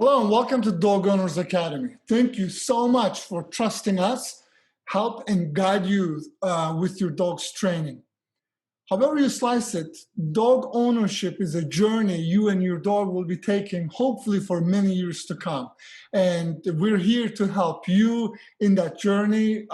Hello and welcome to Dog Owners Academy. Thank you so much for trusting us, help and guide you with your dog's training. However you slice it, dog ownership is a journey you and your dog will be taking hopefully for many years to come. And we're here to help you in that journey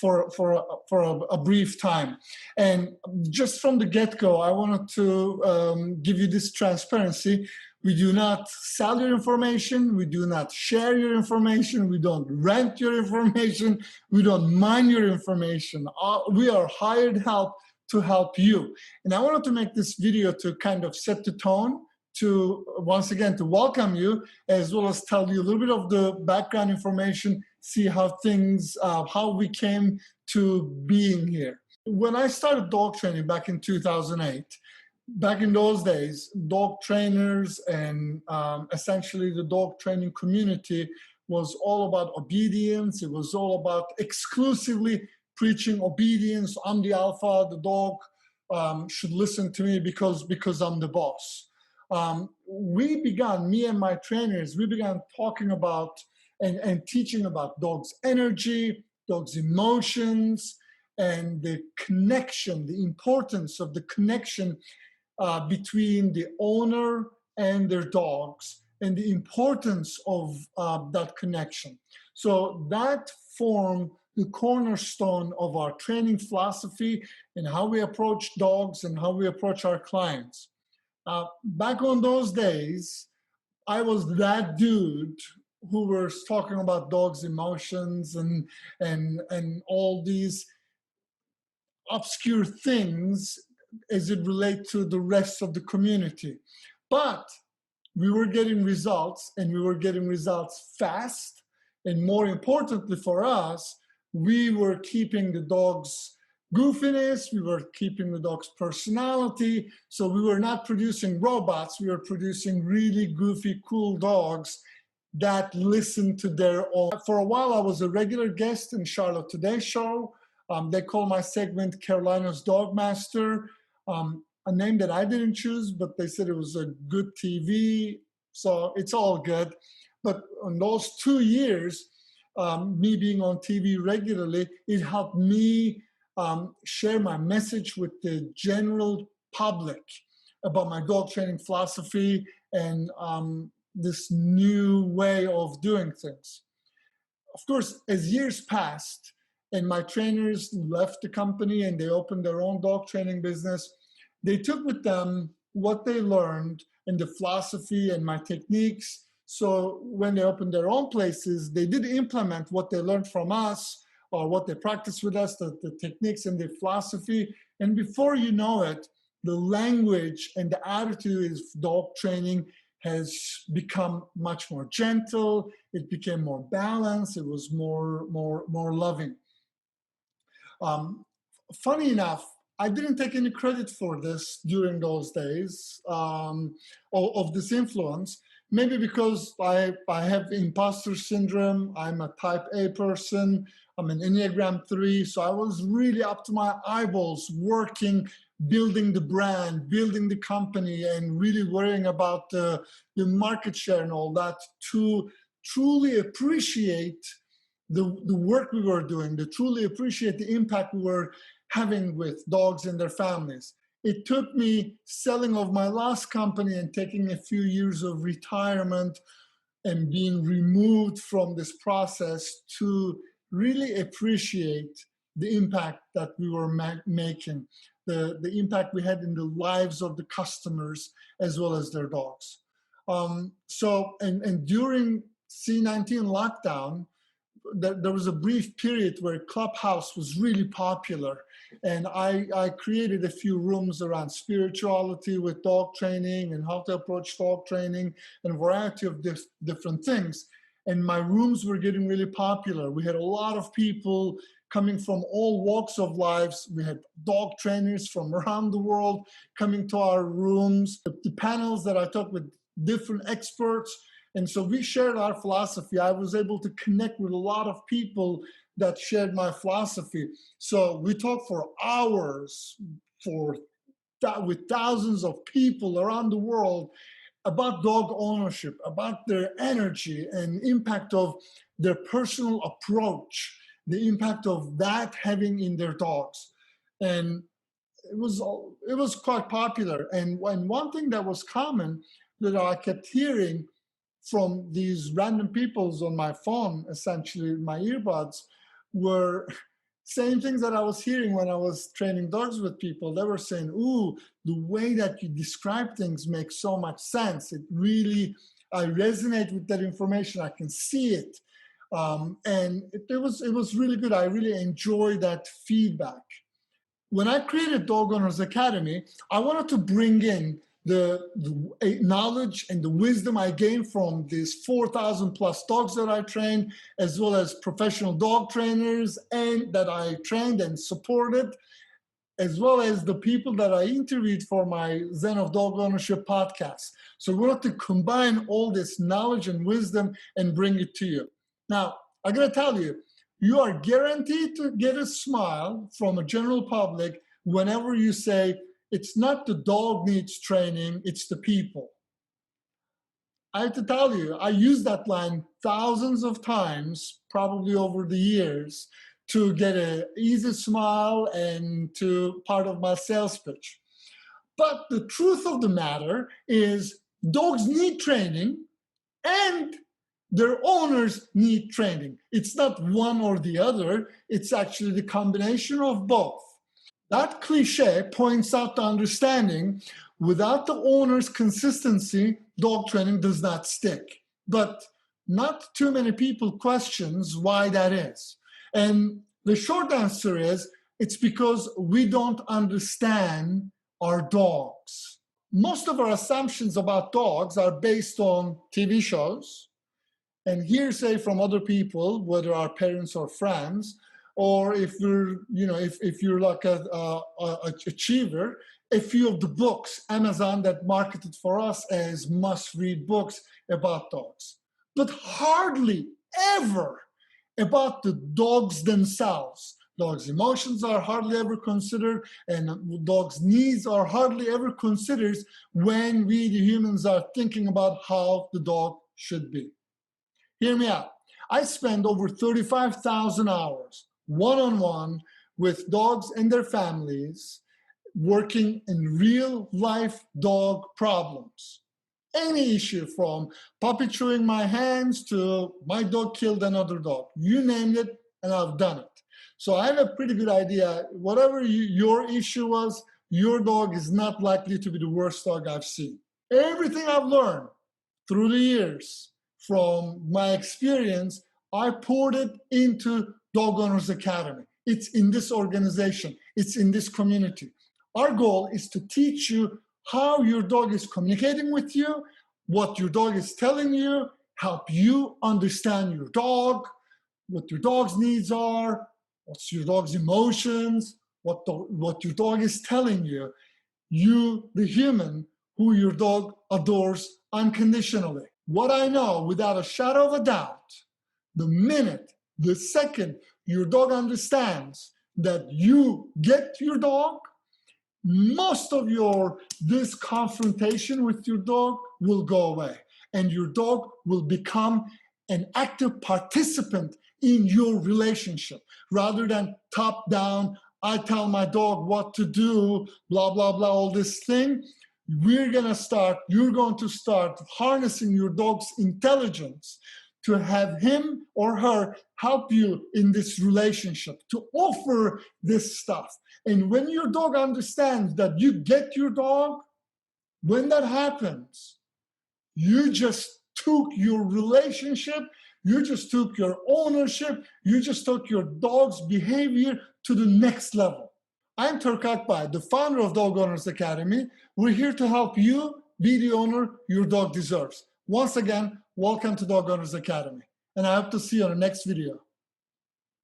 for a brief time. And just from the get-go, I wanted to give you this transparency. We do not sell your information. We do not share your information. We don't rent your information. We don't mine your information. We are hired help to help you. And I wanted to make this video to kind of set the tone, to once again to welcome you, as well as tell you a little bit of the background information, see how things, how we came to being here. When I started dog training back in 2008, back in those days, dog trainers and essentially the dog training community was all about obedience. It was all about exclusively preaching obedience. I'm the alpha, the dog should listen to me because I'm the boss. Me and my trainers, we began talking about and teaching about dogs' energy, dogs' emotions, and the connection, the importance of the connection between the owner and their dogs, and the importance of that connection. So that formed the cornerstone of our training philosophy and how we approach dogs and how we approach our clients. Back on those days, I was that dude who was talking about dogs' emotions and all these obscure things as it relates to the rest of the community. But we were getting results, and we were getting results fast. And more importantly for us, we were keeping the dog's goofiness, we were keeping the dog's personality. So we were not producing robots, we were producing really goofy, cool dogs that listen to their own. For a while, I was a regular guest in Charlotte Today show. They call my segment Carolina's Dog Master, a name that I didn't choose, but they said it was a good TV, so it's all good. But in those 2 years, me being on TV regularly, it helped me share my message with the general public about my dog training philosophy and this new way of doing things. Of course, as years passed and my trainers left the company and they opened their own dog training business, they took with them what they learned in the philosophy and my techniques. So when they opened their own places, they did implement what they learned from us or what they practiced with us, the techniques and the philosophy. And before you know it, the language and the attitude of dog training has become much more gentle. It became more balanced. It was more loving. Funny enough, I didn't take any credit for this during those days of this influence. Maybe because I have imposter syndrome. I'm a type A person. I'm an Enneagram 3. So I was really up to my eyeballs working, building the brand, building the company, and really worrying about the market share and all that to truly appreciate the work we were doing, to truly appreciate the impact we were having with dogs and their families. It took me selling of my last company and taking a few years of retirement and being removed from this process to really appreciate the impact that we were making, the impact we had in the lives of the customers as well as their dogs. And during C-19 lockdown, there was a brief period where Clubhouse was really popular, and I created a few rooms around spirituality with dog training and how to approach dog training and a variety of different things. And my rooms were getting really popular. We had a lot of people coming from all walks of lives. We had dog trainers from around the world coming to our rooms. The panels that I took with different experts. And so we shared our philosophy. I was able to connect with a lot of people that shared my philosophy. So we talked for hours with thousands of people around the world. about dog ownership, about their energy and impact of their personal approach, the impact of that having in their dogs. And it was quite popular. And one thing that was common that I kept hearing from these random peoples on my phone, essentially my earbuds, were same things that I was hearing when I was training dogs with people. They were saying, ooh, the way that you describe things makes so much sense. It really, I resonate with that information. I can see it. And it was really good. I really enjoyed that feedback. When I created Dog Owners Academy, I wanted to bring in the knowledge and the wisdom I gained from these 4,000 plus dogs that I trained, as well as professional dog trainers and that I trained and supported, as well as the people that I interviewed for my Zen of Dog Ownership podcast. So we want to combine all this knowledge and wisdom and bring it to you. Now, I gotta tell you, you are guaranteed to get a smile from a general public whenever you say, it's not the dog needs training, it's the people. I have to tell you, I used that line thousands of times, probably over the years, to get an easy smile and to part of my sales pitch. But the truth of the matter is dogs need training and their owners need training. It's not one or the other, it's actually the combination of both. That cliche points out the understanding without the owner's consistency, dog training does not stick. But not too many people questions why that is. And the short answer is, it's because we don't understand our dogs. Most of our assumptions about dogs are based on TV shows and hearsay from other people, whether our parents or friends, or if you're like a achiever, a few of the books, Amazon that marketed for us as must-read books about dogs, but hardly ever about the dogs themselves. Dogs' emotions are hardly ever considered, and dogs' needs are hardly ever considered when we, the humans, are thinking about how the dog should be. Hear me out. I spend over 35,000 hours one-on-one with dogs and their families working in real life dog problems. Any issue from puppy chewing my hands to my dog killed another dog. You named it and I've done it. So I have a pretty good idea. Whatever your issue was, your dog is not likely to be the worst dog I've seen. Everything I've learned through the years from my experience, I poured it into Dog Owners Academy. It's in this organization. It's in this community. Our goal is to teach you how your dog is communicating with you, what your dog is telling you, help you understand your dog, what your dog's needs are, what's your dog's emotions, what your dog is telling you. You, the human, who your dog adores unconditionally. What I know without a shadow of a doubt, the minute, the second your dog understands that you get your dog, most of this confrontation with your dog will go away, and your dog will become an active participant in your relationship rather than top down, I tell my dog what to do, blah, blah, blah, all this thing. You're going to start harnessing your dog's intelligence to have him or her help you in this relationship, to offer this stuff. And when your dog understands that you get your dog, when that happens, you just took your relationship, you just took your ownership, you just took your dog's behavior to the next level. I'm Turk Akbay, the founder of Dog Owners Academy. We're here to help you be the owner your dog deserves. Once again, welcome to Dog Owners Academy. And I hope to see you on the next video.